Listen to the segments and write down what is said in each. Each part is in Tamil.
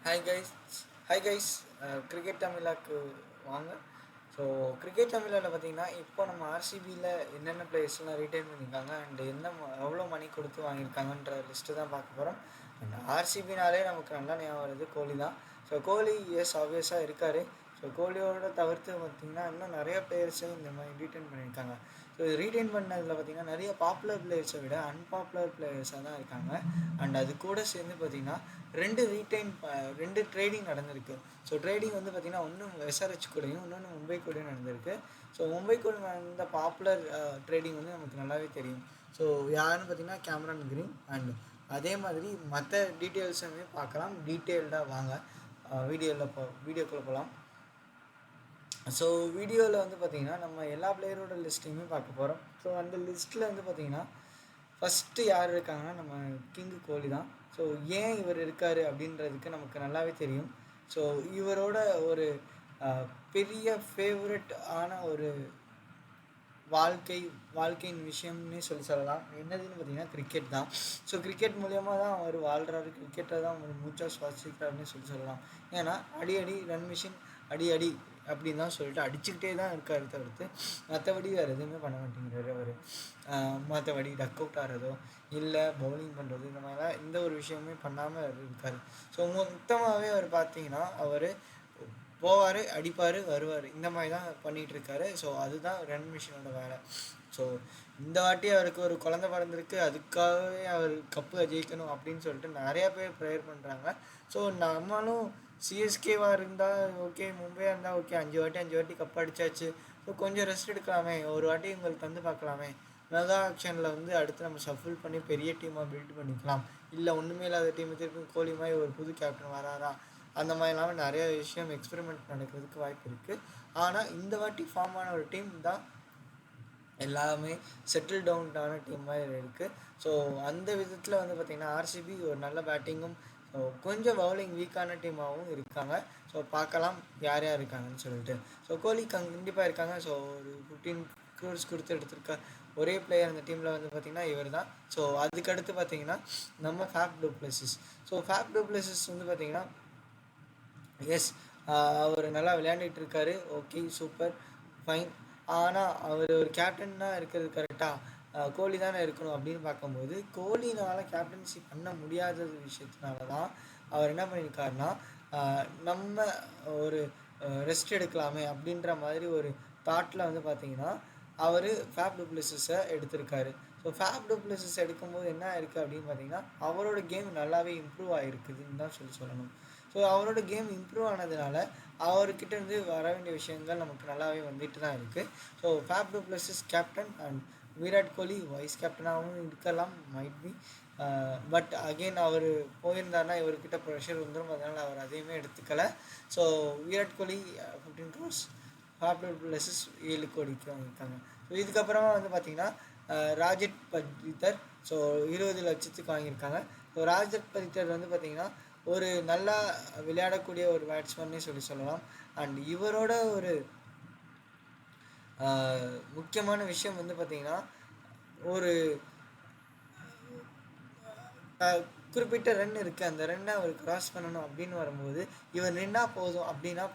Hi guys hi guys cricket தமிழாக்கு வாங்க. ஸோ கிரிக்கெட் தமிழில் பார்த்தீங்கன்னா இப்போ நம்ம ஆர்சிபியில் என்னென்ன பிளேயர்ஸ்லாம் ரீட்டைன் பண்ணியிருக்காங்க அண்ட் எவ்வளோ மணி கொடுத்து வாங்கியிருக்காங்கன்ற லிஸ்ட்டு தான் பார்க்க போகிறோம். அண்ட் ஆர்சிபினாலே நமக்கு நல்லா ஞாபகம் வருது கோலி தான். ஸோ கோலி ஆப்வியஸாக இருக்கார். ஸோ கோலியோட தவிர்த்து பார்த்திங்கன்னா இன்னும் நிறைய பிளேயர்ஸையும் இந்த மாதிரி ரீட்டைன் பண்ணியிருக்காங்க. ஸோ ரீட்டைன் பண்ணதில் பார்த்திங்கன்னா நிறைய பாப்புலர் பிளேயர்ஸை விட அன்பாப்புலர் பிளேயர்ஸாக தான் இருக்காங்க. அண்ட் அது கூட சேர்ந்து பார்த்திங்கன்னா ரெண்டு ட்ரேடிங் நடந்திருக்கு. ஸோ ட்ரேடிங் வந்து பார்த்திங்கன்னா ஒன்று எஸ்ஆர்ஹெச் கூடயும் இன்னொன்று மும்பை கூடயும் நடந்திருக்கு. ஸோ மும்பை கூட நடந்த பாப்புலர் ட்ரேடிங் வந்து நமக்கு நல்லாவே தெரியும். ஸோ யாருன்னு பார்த்திங்கன்னா கேமரான் கிரீன். அண்ட் அதே மாதிரி மற்ற டீட்டெயில்ஸுமே பார்க்கலாம். டீட்டெயில்டாக வாங்க வீடியோக்குள்ளே போகலாம். ஸோ வீடியோவில் வந்து பார்த்திங்கன்னா நம்ம எல்லா பிளேயரோட லிஸ்ட்டையுமே பார்க்க போகிறோம். ஸோ அந்த லிஸ்ட்டில் வந்து பார்த்திங்கன்னா ஃபஸ்ட்டு யார் இருக்காங்கன்னா நம்ம கிங்கு கோலி தான். ஸோ ஏன் இவர் இருக்கார் அப்படின்றதுக்கு நமக்கு நல்லாவே தெரியும். ஸோ இவரோட ஒரு பெரிய ஃபேவரட் ஆன ஒரு வாழ்க்கையின் விஷயம்னே சொல்லலாம். என்னதுன்னு பார்த்தீங்கன்னா கிரிக்கெட் தான். ஸோ கிரிக்கெட் மூலியமாக தான் அவர் வாழ்கிறாரு, கிரிக்கெட்டை தான் அவர் மூச்சாக சுவாசிக்கிறாருன்னு சொல்லலாம். ஏன்னா அடி ரன் மிஷின் அடி அப்படின்னு தான் சொல்லிட்டு அடிச்சுக்கிட்டே தான் இருக்காரு தவிர்த்து மற்றபடி வேறு எதுவுமே பண்ண மாட்டேங்கிறாரு அவர். மற்றபடி டக் அவுட் ஆகிறதோ இல்லை பவுலிங் பண்ணுறது இந்த மாதிரிலாம் எந்த ஒரு விஷயமே பண்ணாமல் இருக்கார். ஸோ மொத்தமாகவே அவர் பார்த்தீங்கன்னா அவர் போவார், அடிப்பார், வருவார், இந்த மாதிரி தான் பண்ணிகிட்ருக்காரு. ஸோ அதுதான் ரன் மிஷினோட வேலை. ஸோ இந்த வாட்டி அவருக்கு ஒரு குழந்தை பிறந்திருக்கு, அதுக்காகவே அவர் கப்பு ஜெயிக்கணும் அப்படின்னு சொல்லிட்டு நிறையா பேர் ப்ரேயர் பண்ணுறாங்க. ஸோ நம்மளும் சிஎஸ்கேவாக இருந்தால் ஓகே, மும்பையாக இருந்தால் ஓகே, 5 வாட்டி கப் அடித்தாச்சு. ஸோ கொஞ்சம் ரெஸ்ட் எடுக்கலாமே, ஒரு வாட்டி உங்களுக்கு தந்து பார்க்கலாமே, மெகா ஆக்ஷனில் வந்து அடுத்து நம்ம ஷஃபில் பண்ணி பெரிய டீமாக பில்ட் பண்ணிக்கலாம். இல்லை ஒன்றுமே இல்லாத டீமை திருப்பி கோலி மாதிரி ஒரு புது கேப்டன் வராரா, அந்த மாதிரிலாம் நிறைய விஷயம் எக்ஸ்பெரிமெண்ட் நடக்கிறதுக்கு வாய்ப்பு இருக்குது. ஆனால் இந்த வாட்டி ஃபார்ம் ஆன ஒரு டீம் தான் எல்லாமே செட்டில் டவுன்டான டீம் மாதிரி இருக்குது. ஸோ அந்த விதத்தில் வந்து பார்த்திங்கன்னா ஆர்சிபி ஒரு நல்ல பேட்டிங்கும் கொஞ்சம் பவுலிங் வீக்கான டீமாகவும் இருக்காங்க. ஸோ பார்க்கலாம் யார் யார் இருக்காங்கன்னு சொல்லிட்டு. ஸோ கோலி கண்டிப்பாக இருக்காங்க. ஸோ ஒரு 15 crores கொடுத்து எடுத்திருக்க ஒரே பிளேயர் அந்த டீமில் வந்து பார்த்திங்கன்னா இவர் தான். ஸோ அதுக்கடுத்து பார்த்திங்கன்னா நம்ம ஃபேப் du pluses. So Faf du pluses வந்து பார்த்திங்கன்னா எஸ், அவர் நல்லா விளையாண்டுட்டு இருக்காரு. Okay, super, fine. ஆனால் அவர் ஒரு கேப்டன்னாக இருக்கிறது கரெக்டாக கோலி தானே இருக்கணும் அப்படின்னு பார்க்கும்போது கோலினால் கேப்டன்சி பண்ண முடியாத விஷயத்தினால தான் அவர் என்ன பண்ணியிருக்காருன்னா நம்ம ஒரு ரெஸ்ட் எடுக்கலாமே அப்படின்ற மாதிரி ஒரு தாட்டில் வந்து பார்த்திங்கன்னா அவர் ஃபேப் டு பிளஸஸை எடுத்திருக்காரு. ஸோ ஃபேப் டு பிளஸஸ் எடுக்கும்போது என்ன இருக்குது அப்படின்னு பார்த்திங்கன்னா அவரோட கேம் நல்லாவே இம்ப்ரூவ் ஆகிருக்குதுன்னு தான் சொல்லணும். ஸோ அவரோட கேம் இம்ப்ரூவ் ஆனதுனால அவர்கிட்ட இருந்து வர வேண்டிய விஷயங்கள் நமக்கு நல்லாவே வந்துட்டு தான் இருக்குது. So Faf du Plessis captain and Virat Kohli vice கேப்டனாகவும் இருக்கலாம், மைட் பி. பட் அகெயின் அவர் போயிருந்தாருன்னா இவர்கிட்ட ப்ரெஷர் வந்துடும், அதனால் அவர் அதையுமே எடுத்துக்கலை. So Virat Kohli 15 crores, Faf du Plessis 7 கோடிக்கு வாங்கியிருக்காங்க. ஸோ இதுக்கப்புறமா வந்து பார்த்திங்கன்னா ராஜத் பதித்தர் ஸோ 20 லட்சத்துக்கு வாங்கியிருக்காங்க. ஸோ ராஜத் பதித்தர் வந்து பார்த்திங்கன்னா ஒரு நல்லா விளையாடக்கூடிய ஒரு பேட்ஸ்மேன்னே சொல்லலாம். அண்ட் இவரோட ஒரு முக்கியமான விஷயம் வந்து பார்த்திங்கன்னா ஒரு குறிப்பிட்ட ரன் இருக்குது, அந்த ரன்னை அவர் கிராஸ் பண்ணணும் அப்படின்னு வரும்போது இவர் நின்னா போதும் அப்படின்னா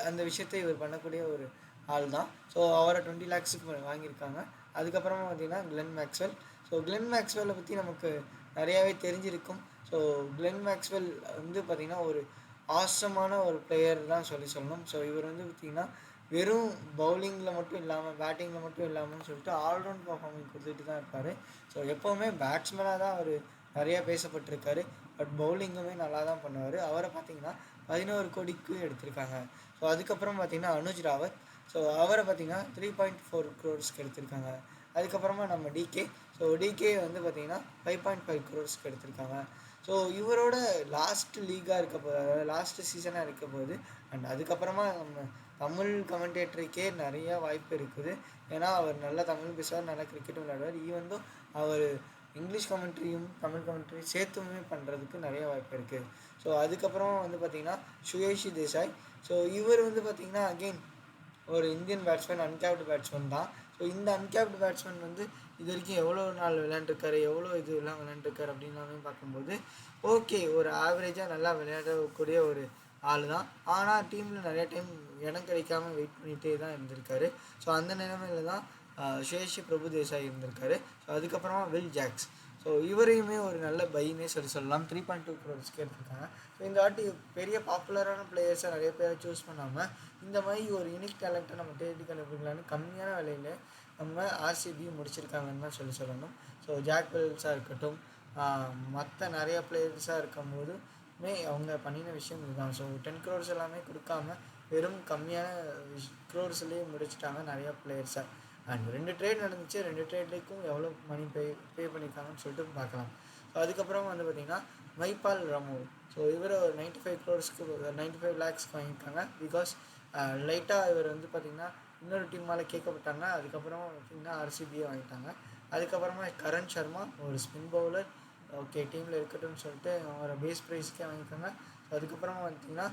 அந்த விஷயத்தை இவர் பண்ணக்கூடிய ஒரு ஆள் தான். ஸோ அவரை 20 lakhsக்கு வாங்கியிருக்காங்க. அதுக்கப்புறமா பார்த்திங்கன்னா கிளென் மேக்ஸ்வெல். ஸோ கிளென் மேக்ஸ்வெல்லை பற்றி நமக்கு நிறையாவே தெரிஞ்சிருக்கும். ஸோ கிளென் மேக்ஸ்வெல் வந்து பார்த்திங்கன்னா ஒரு ஆசமான ஒரு பிளேயர் தான் சொல்லணும். ஸோ இவர் வந்து பார்த்திங்கன்னா வெறும் பவுலிங்கில் மட்டும் இல்லாமல் பேட்டிங்கில் மட்டும் இல்லாமல்னு சொல்லிட்டு ஆல்ரவுண்ட் பர்ஃபார்மன்ஸ் கொடுத்துட்டு தான் இருப்பார். ஸோ எப்போவுமே பேட்ஸ்மேனாக தான் அவர் நிறையா பேசப்பட்டிருக்காரு. பட் பவுலிங்குமே நல்லா தான் பண்ணுவார். அவரை பார்த்திங்கன்னா 11 கோடிக்கு எடுத்திருக்காங்க. ஸோ அதுக்கப்புறம் பார்த்திங்கன்னா அனுஜ் ராவத். ஸோ அவரை பார்த்திங்கன்னா 3.4 crores எடுத்திருக்காங்க. அதுக்கப்புறமா நம்ம டிகே. ஸோ டிகே வந்து பார்த்திங்கன்னா 5.5 crores எடுத்திருக்காங்க. ஸோ இவரோட லாஸ்ட் லீகாக இருக்க போது, அதாவது லாஸ்ட் சீசனாக இருக்க போது. அண்ட் அதுக்கப்புறமா நம்ம தமிழ் கமெண்டேட்டருக்கே நிறையா வாய்ப்பு இருக்குது. ஏன்னா அவர் நல்லா தமிழ் பேசுவார், நல்லா கிரிக்கெட்டும் விளையாடுவார். ஈவன் அவர் இங்கிலீஷ் கமெண்ட்ரியும் தமிழ் கமெண்ட்ரியும் சேர்த்துமே பண்ணுறதுக்கு நிறைய வாய்ப்பு இருக்குது. ஸோ அதுக்கப்புறமா வந்து பார்த்திங்கன்னா சுயேஷி தேசாய். ஸோ இவர் வந்து பார்த்திங்கன்னா அகெயின் ஒரு இந்தியன் பேட்ஸ்மேன், அன்கேப்டு பேட்ஸ்மேன் தான். ஸோ இந்த அன்கேப்டு பேட்ஸ்மேன் வந்து இது வரைக்கும் எவ்வளோ நாள் விளையாண்டுருக்காரு, எவ்வளோ இதெல்லாம் விளையாண்டுருக்காரு அப்படின்லாமே பார்க்கும்போது ஓகே, ஒரு ஆவரேஜாக நல்லா விளையாடக்கூடிய ஒரு ஆள் தான். ஆனால் டீமில் நிறைய டைம் இடம் கிடைக்காம வெயிட் பண்ணிகிட்டே தான் இருந்திருக்காரு. ஸோ அந்த நிலைமையில தான் சேஷி பிரபு தேசாய் இருந்திருக்காரு. ஸோ அதுக்கப்புறமா வில் ஜாக்ஸ். ஸோ இவரையுமே ஒரு நல்ல பையனே சொல்லலாம். 3.2 crores எடுத்திருக்காங்க. ஸோ இந்த வாட்டி பெரிய பாப்புலரான பிளேயர்ஸை நிறைய பேரை சூஸ் பண்ணாமல் இந்த மாதிரி ஒரு யூனிக் டேலண்ட்டை நம்ம தேடி கண்டுபிடிக்கலான்னு கம்மியான விலையில் நம்ம ஆர்சிபி முடிச்சிருக்காங்கன்னு தான் சொல்லணும். ஸோ ஜாக் வெல்ஸாக இருக்கட்டும், மற்ற நிறைய பிளேயர்ஸாக இருக்கும்போதுமே அவங்க பண்ணின விஷயம் இதுதான். ஸோ 10 crores எல்லாமே கொடுக்காம வெறும் கம்மியான க்ரோர்ஸ்லேயே முடிச்சிட்டாங்க நிறையா பிளேயர்ஸை. அண்ட் 2 ட்ரேட் நடந்துச்சு. 2 ட்ரேட்லேயும் எவ்வளோ மணி பே பண்ணியிருக்காங்கன்னு சொல்லிட்டு பார்க்கலாம். ஸோ அதுக்கப்புறம் வந்து பார்த்திங்கன்னா மைபால் ரமோ. ஸோ இவர் ஒரு 95 crores 95 lakhs வாங்கியிருக்காங்க. பிகாஸ் லைட்டாக இவர் வந்து பார்த்திங்கன்னா இன்னொரு டீம் மேலே கேட்கப்பட்டாங்க. அதுக்கப்புறமா பார்த்திங்கன்னா ஆர்சிபியை வாங்கிட்டாங்க. அதுக்கப்புறமா கரண் சர்மா ஒரு ஸ்பின் பவுலர், ஓகே டீமில் இருக்கட்டும்னு சொல்லிட்டு அவரை பேஸ் ப்ரைஸ்க்கே வாங்கியிருக்காங்க. ஸோ அதுக்கப்புறமா பார்த்திங்கன்னா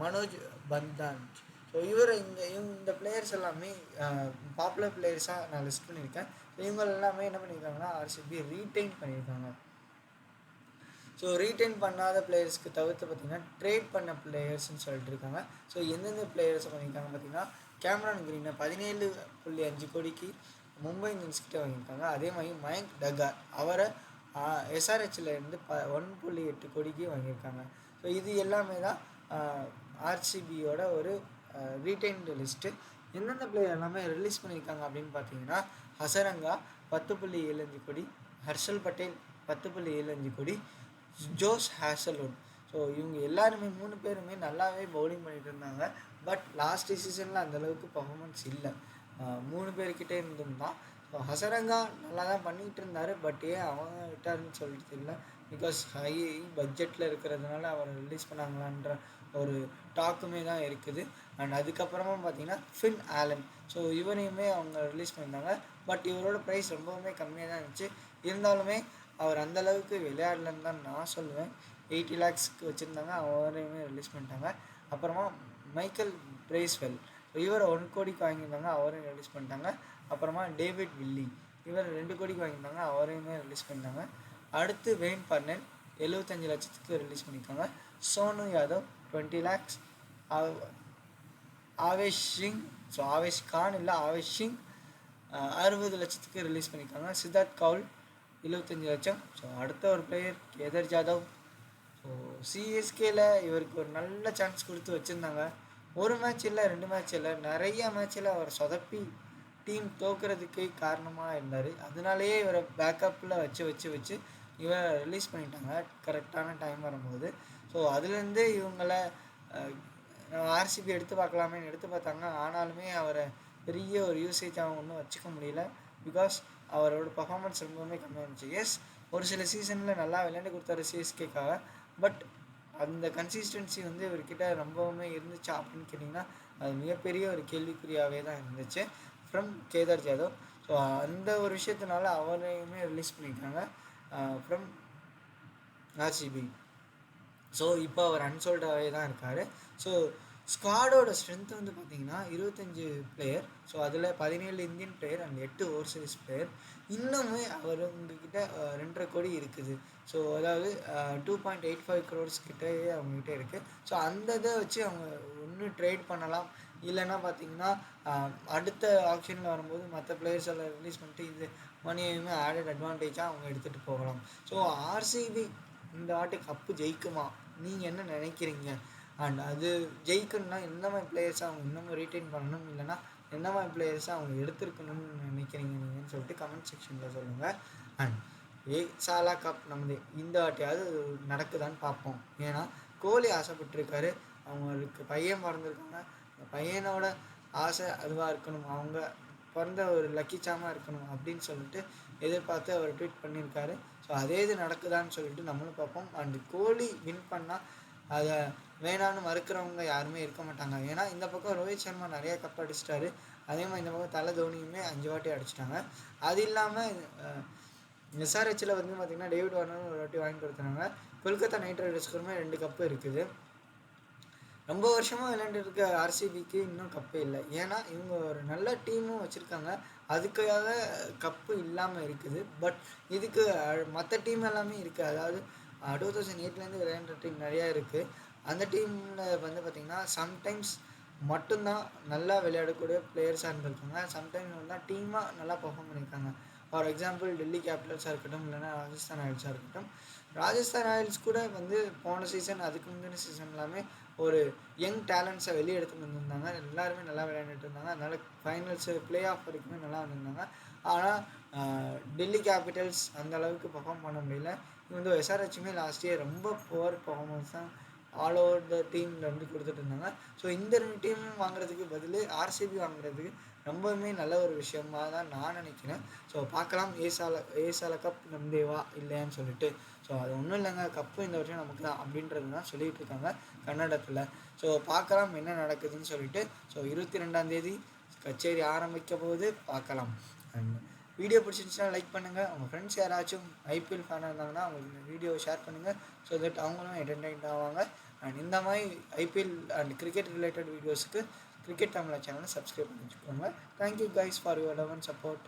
மனோஜ் பந்தான். ஸோ இந்த பிளேயர்ஸ் எல்லாமே பாப்புலர் பிளேயர்ஸாக நான் லிஸ்ட் பண்ணியிருக்கேன். ஸோ இவங்க எல்லாமே என்ன பண்ணியிருக்காங்கன்னா ஆர்சிபி ரீட்டைன் பண்ணியிருக்காங்க. ஸோ ரீட்டைன் பண்ணாத பிளேயர்ஸ்க்கு தவிர்த்து பார்த்திங்கன்னா ட்ரேட் பண்ண பிளேயர்ஸ்ன்னு சொல்லிட்டு இருக்காங்க. ஸோ எந்தெந்த பிளேயர்ஸை பண்ணியிருக்காங்க பார்த்திங்கன்னா கேமரான் கிரீனை 17.5 கோடிக்கு மும்பை இந்தியன்ஸ்கிட்ட வாங்கியிருக்காங்க. அதே மாதிரி மயங்க் டகார் அவரை எஸ்ஆர்ஹெச்லேருந்து 1.8 கோடிக்கு வாங்கியிருக்காங்க. ஸோ இது எல்லாமே தான் ஆர்சிபியோட ஒரு ரீட்டைன்டு லிஸ்ட்டு. எந்தெந்த பிளேயர் எல்லாமே ரிலீஸ் பண்ணியிருக்காங்க அப்படின்னு பார்த்தீங்கன்னா ஹசரங்கா 10.75 கோடி, ஹர்ஷல் பட்டேல் 10.75 கோடி, ஜோஸ் ஹேசல்வுட். ஸோ இவங்க எல்லாருமே 3 பேருமே நல்லாவே பவுலிங் பண்ணிட்டு இருந்தாங்க. பட் லாஸ்ட் சீசனில் அந்தளவுக்கு பர்ஃபார்மன்ஸ் இல்லை. 3 பேர்கிட்டே இருந்தும் தான். ஸோ ஹசரங்கா நல்லா தான் பண்ணிகிட்டு இருந்தார். பட் ஏன் அவங்க விட்டாருன்னு சொல்லிட்டு தெரியல. பிகாஸ் ஹை பட்ஜெட்டில் இருக்கிறதுனால அவரை ரிலீஸ் பண்ணாங்களான்ற ஒரு டாக்குமே தான் இருக்குது. அண்ட் அதுக்கப்புறமா பார்த்தீங்கன்னா ஃபின் ஆலன். ஸோ இவரையுமே அவங்க ரிலீஸ் பண்ணியிருந்தாங்க. பட் இவரோட ப்ரைஸ் ரொம்பவுமே கம்மியாக தான் இருந்துச்சு. இருந்தாலுமே அவர் அந்தளவுக்கு விளையாடலன்னு தான் நான் சொல்லுவேன். 80 lakhs வச்சுருந்தாங்க, அவரையுமே ரிலீஸ் பண்ணிட்டாங்க. அப்புறமா மைக்கேல் பிரைஸ்வெல், இவர் 1 கோடிக்கு வாங்கியிருந்தாங்க, அவரையும் ரிலீஸ் பண்ணிட்டாங்க. அப்புறமா டேவிட் வில்லி, இவர் 2 கோடிக்கு வாங்கியிருந்தாங்க, அவரையுமே ரிலீஸ் பண்ணிட்டாங்க. அடுத்து வெயின் பர்னன் 75 லட்சத்துக்கு ரிலீஸ் பண்ணியிருக்காங்க. சோனு யாதவ் 20 lakhs, ஆவேஷ் சிங், ஸோ ஆவேஷ் கான் இல்லை ஆவேஷ் சிங் 60 லட்சத்துக்கு ரிலீஸ் பண்ணியிருக்காங்க. சித்தார்த் கவுல் 75 லட்சம். ஸோ அடுத்த ஒரு பிளேயர் கேதர் ஜாதவ். ஸோ சிஎஸ்கேல இவருக்கு ஒரு நல்ல சான்ஸ் கொடுத்து வச்சுருந்தாங்க. ஒரு மேட்ச் இல்லை, 2 மேட்ச் இல்லை, நிறைய மேட்சில் அவர் சொதப்பி டீம் தோக்குறதுக்கே காரணமாக இருந்தார். அதனாலேயே இவரை பேக்கப்பில் வச்சு இவரை ரிலீஸ் பண்ணிட்டாங்க கரெக்டான டைம் வரும்போது. ஸோ அதுலேருந்து இவங்களை ஆர்சிபி எடுத்து பார்க்கலாமேன்னு எடுத்து பார்த்தாங்க. ஆனாலுமே அவரை பெரிய ஒரு யூசேஜ் அவங்க ஒன்றும் வச்சுக்க முடியல. பிகாஸ் அவரோட பர்ஃபார்மன்ஸ் ரொம்பவுமே கம்மியாக இருந்துச்சு. எஸ், ஒரு சில சீசனில் நல்லா விளையாண்டு கொடுத்தாரு சிஎஸ்கேக்காக. பட் அந்த கன்சிஸ்டன்சி வந்து இவர்கிட்ட ரொம்பவுமே இருந்துச்சா அப்படின்னு கேட்டிங்கன்னா அது மிகப்பெரிய ஒரு கேள்விக்குறியாகவே தான் இருந்துச்சு ஃப்ரம் கேதார் ஜாதவ். ஸோ அந்த ஒரு விஷயத்தினால அவரையுமே ரிலீஸ் பண்ணியிருக்காங்க ஃப்ரம் ஆர்சிபி. ஸோ இப்போ அவர் அன்சோல்டாகவே தான் இருக்கார். ஸோ ஸ்குவாடோட ஸ்ட்ரென்த் வந்து பார்த்திங்கன்னா 25 பிளேயர். ஸோ அதில் 17 Indian player and 8 Overseas player. இன்னுமே அவர் உங்ககிட்ட 2.5 கோடி இருக்குது. ஸோ அதாவது 2.85 crores கிட்டே அவங்ககிட்ட இருக்குது. ஸோ அந்த இதை வச்சு அவங்க ஒன்று ட்ரேட் பண்ணலாம். இல்லைன்னா பார்த்திங்கன்னா அடுத்த ஆப்ஷனில் வரும்போது மற்ற பிளேயர்ஸ் எல்லாம் ரிலீஸ் பண்ணிட்டு இது மணியுமே ஆடட் அட்வான்டேஜாக அவங்க எடுத்துகிட்டு போகலாம். ஸோ ஆர்சிபி இந்த வாட்டி கப்பு ஜெயிக்குமா, நீங்கள் என்ன நினைக்கிறீங்க? அண்ட் அது ஜெயிக்கணும்னா எந்த மாதிரி பிளேயர்ஸை அவங்க இன்னமும் ரீட்டைன் பண்ணணும், இல்லைனா எந்த மாதிரி பிளேயர்ஸை அவங்க எடுத்துருக்கணும்னு நினைக்கிறீங்க நீங்கன்னு சொல்லிட்டு கமெண்ட் செக்ஷனில் சொல்லுங்கள். அண்ட் சாலா கப் நமது இந்த வாட்டியாவது நடக்குதான்னு பார்ப்போம். ஏன்னா கோலி ஆசைப்பட்டிருக்காரு, அவங்களுக்கு பையன் பிறந்திருக்காங்க, அந்த பையனோட ஆசை அதுவாக இருக்கணும், அவங்க பிறந்த ஒரு லக்கி சாமாக இருக்கணும் அப்படின்னு சொல்லிட்டு எதிர்பார்த்து அவர் ட்வீட் பண்ணியிருக்காரு. ஸோ அதே இது நடக்குதான்னு சொல்லிட்டு நம்மளும் பார்ப்போம். அண்டு கோலி வின் பண்ணால் அதை வேணான்னு மறுக்கிறவங்க யாருமே இருக்க மாட்டாங்க. ஏன்னா இந்த பக்கம் ரோஹித் சர்மா நிறையா கப் அடிச்சிட்டாரு, அதே மாதிரி இந்த பக்கம் தலை தோனியுமே 5 வாட்டி அடிச்சிட்டாங்க. அது இல்லாமல் எஸ்ஆர்ஹெச்சில் வந்து பார்த்திங்கன்னா டேவிட் வார்னர் ஒரு வாட்டி வாங்கி கொடுத்துறாங்க. கொல்கத்தா நைட் ரைடர்ஸ்க்குமே 2 கப்பு இருக்குது. ரொம்ப வருஷமாக விளையாண்டுருக்க ஆர்சிபிக்கு இன்னும் கப்பே இல்லை. ஏன்னா இவங்க ஒரு நல்ல டீமும் வச்சுருக்காங்க, அதுக்காக கப்பு இல்லாமல் இருக்குது. பட் இதுக்கு மற்ற டீம் எல்லாமே இருக்குது. அதாவது 2008லேருந்து விளையாண்ட டீம் நிறையா இருக்குது. அந்த டீமில் வந்து பார்த்திங்கன்னா சம்டைம்ஸ் மட்டும்தான் நல்லா விளையாடக்கூடிய பிளேயர்ஸாக இருந்திருக்காங்க. சம்டைம்ஸ் வந்து டீமாக நல்லா பர்ஃபார்ம் பண்ணியிருக்காங்க. ஃபார் எக்ஸாம்பிள் டெல்லி கேபிட்டல்ஸாக இருக்கட்டும், இல்லைனா ராஜஸ்தான் ராயல்ஸாக இருக்கட்டும். ராஜஸ்தான் ராயல்ஸ் கூட வந்து போன சீசன் அதுக்கு முந்தின சீசன் எல்லாமே ஒரு யங் டேலண்ட்ஸை வெளியே எடுத்துகிட்டு வந்திருந்தாங்க. எல்லாருமே நல்லா விளையாண்டுட்டு இருந்தாங்க. அதனால் ஃபைனல்ஸு ப்ளே ஆஃப் வரைக்குமே நல்லா வந்திருந்தாங்க. ஆனால் டெல்லி கேபிட்டல்ஸ் அந்த அளவுக்கு பர்ஃபார்ம் பண்ண முடியல. இந்த எஸ்ஆர்ஹெச்சுமே லாஸ்ட் இயர் ரொம்ப புவர் பர்ஃபார்மன்ஸ் தான் ஆல் ஓவர் த டீமில் வந்து கொடுத்துட்டு இருந்தாங்க. ஸோ இந்த 2 டீமும் வாங்குறதுக்கு பதில் ஆர்சிபி வாங்குறதுக்கு ரொம்பவுமே நல்ல ஒரு விஷயமாக தான் நான் நினைக்கிறேன். ஸோ பார்க்கலாம் ஏசால கப் நம்பேவா இல்லையான்னு சொல்லிட்டு. ஸோ அது ஒன்றும் இல்லைங்க, கப்பு இந்த வருஷம் நமக்கு தான் அப்படின்றது தான் சொல்லிகிட்டு இருக்காங்க கன்னடத்தில். ஸோ பார்க்கலாம் என்ன நடக்குதுன்னு சொல்லிட்டு. ஸோ 22ஆம் தேதி கச்சேரி ஆரம்பிக்க போது பார்க்கலாம். அண்ட் வீடியோ பிடிச்சிருந்துச்சுன்னா லைக் பண்ணுங்கள். உங்கள் ஃப்ரெண்ட்ஸ் யாராச்சும் ஐபிஎல் ஃபேனாக இருந்தாங்கன்னா அவங்களுக்கு வீடியோவை ஷேர் பண்ணுங்கள். ஸோ தட் அவங்களும் என்டர்டெயின் ஆவாங்க. அண்ட் இந்த மாதிரி ஐபிஎல் அண்ட் கிரிக்கெட் ரிலேட்டட் வீடியோஸுக்கு கிரிக்கெட் தமிழா சேனலை சப்ஸ்கிரைப் பண்ணி வச்சுக்கோங்க. Thank you guys for your love and support.